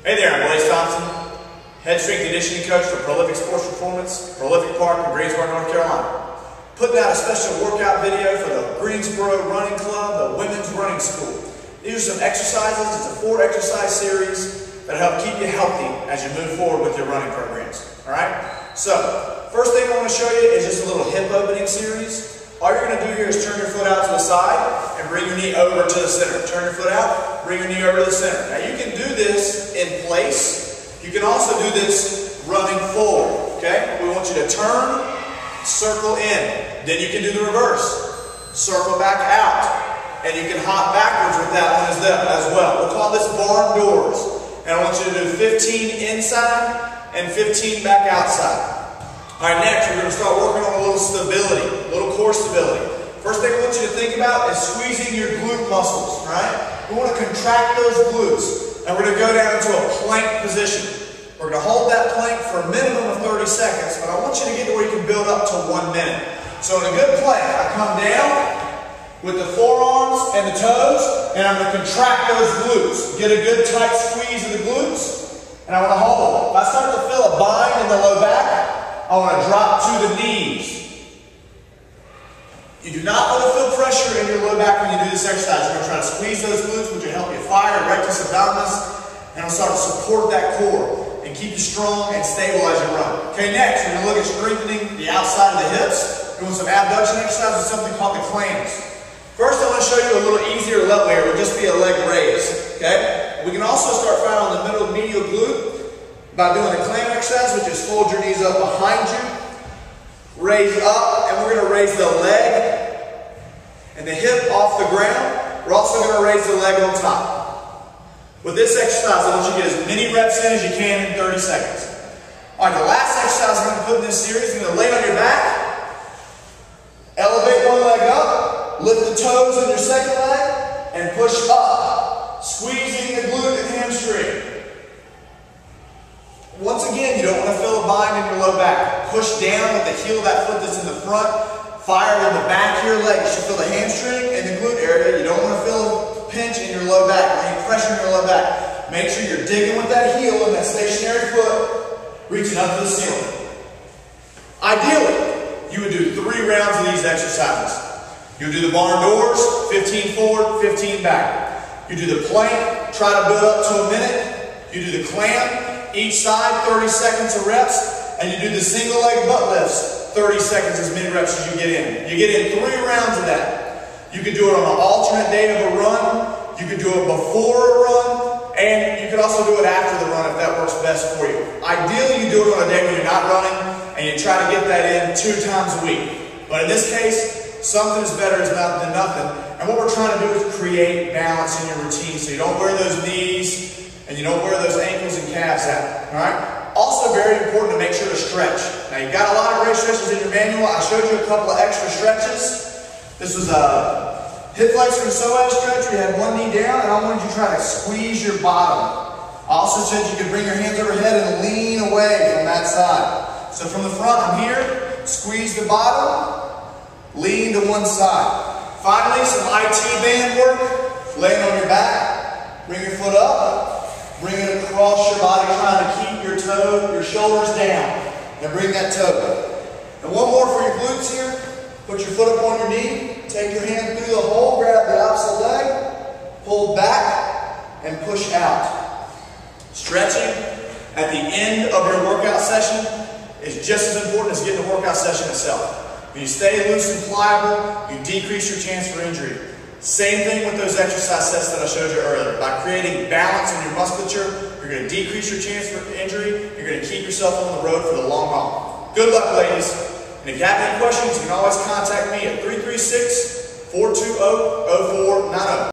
Hey there, I'm Blaze Thompson, Head Strength Conditioning Coach for Prolific Sports Performance, Prolific Park in Greensboro, North Carolina. Putting out a special workout video for the Greensboro Running Club, the Women's Running School. These are some exercises. It's a 4-exercise series that help keep you healthy as you move forward with your running programs. Alright? So, first thing I want to show you is just a little hip opening series. All you're going to do here is turn your foot out to the side and bring your knee over to the center. Turn your foot out, bring your knee over to the center. Now you can do this in place. You can also do this running forward. Okay? We want you to turn, circle in. Then you can do the reverse. Circle back out. And you can hop backwards with that one as well. We'll call this barn doors. And I want you to do 15 inside and 15 back outside. Alright, next we're going to start working on a little stability, a little core stability. First thing I want you to think about is squeezing your glute muscles, right? We want to contract those glutes, and we're going to go down into a plank position. We're going to hold that plank for a minimum of 30 seconds, but I want you to get to where you can build up to 1 minute. So in a good plank, I come down with the forearms and the toes, and I'm going to contract those glutes. Get a good tight squeeze of the glutes, and I want to hold them. If I start to feel a bind in the low back, I want to drop to the knees. You do not want to feel pressure in your low back when you do this exercise. You're going to try to squeeze those glutes, which will help you fire rectus abdominis, and it'll start to support that core and keep you strong and stable as you run. Okay, next we're going to look at strengthening the outside of the hips. We're doing some abduction exercise with something called the clams. First, I want to show you a little easier level here. It would just be a leg raise. Okay? We can also start firing on the middle medial glute by doing the clam exercise, which is fold your knees up behind you, raise up, and we're going to raise the leg and the hip off the ground. We're also going to raise the leg on top. With this exercise, I want you to get as many reps in as you can in 30 seconds. Alright, the last exercise I'm going to put in this series, you're going to lay on your back, elevate one leg up, lift the toes on your second leg, and push up, squeezing the glute and hamstring. Once again, you don't want to feel a bind in your low back. Push down with the heel of that foot that's in the front. Fire in the back of your leg. You should feel the hamstring and the glute area. You don't want to feel a pinch in your low back or any pressure in your low back. Make sure you're digging with that heel and that stationary foot, reaching up to the ceiling. Ideally, you would do 3 rounds of these exercises. You would do the barn doors, 15 forward, 15 back. You do the plank, try to build up to a minute. You do the clam, each side, 30 seconds of reps, and you do the single leg butt lifts, 30 seconds, as many reps as you get in. You get in 3 rounds of that. You can do it on an alternate day of a run, you can do it before a run, and you can also do it after the run if that works best for you. Ideally, you do it on a day when you're not running, and you try to get that in 2 times a week. But in this case, something is better than nothing, and what we're trying to do is create balance in your routine so you don't wear those knees, and you don't wear those ankles and calves out, all right? Also very important to make sure to stretch. Now you've got a lot of great stretches in your manual. I showed you a couple of extra stretches. This was a hip flexor and psoas stretch where you had one knee down, and I wanted you to try to squeeze your bottom. I also said you could bring your hands overhead and lean away from that side. So from the front, I'm here, squeeze the bottom, lean to one side. Finally, some IT band work, laying on your back, bring your foot up, bring it across your body, trying to keep your shoulders down. And bring that toe. And one more for your glutes here. Put your foot up on your knee. Take your hand through the hole. Grab the opposite leg. Pull back and push out. Stretching at the end of your workout session is just as important as getting the workout session itself. When you stay loose and pliable, you decrease your chance for injury. Same thing with those exercise sets that I showed you earlier. By creating balance in your musculature, you're going to decrease your chance for injury. You're going to keep yourself on the road for the long haul. Good luck, ladies. And if you have any questions, you can always contact me at 336-420-0490.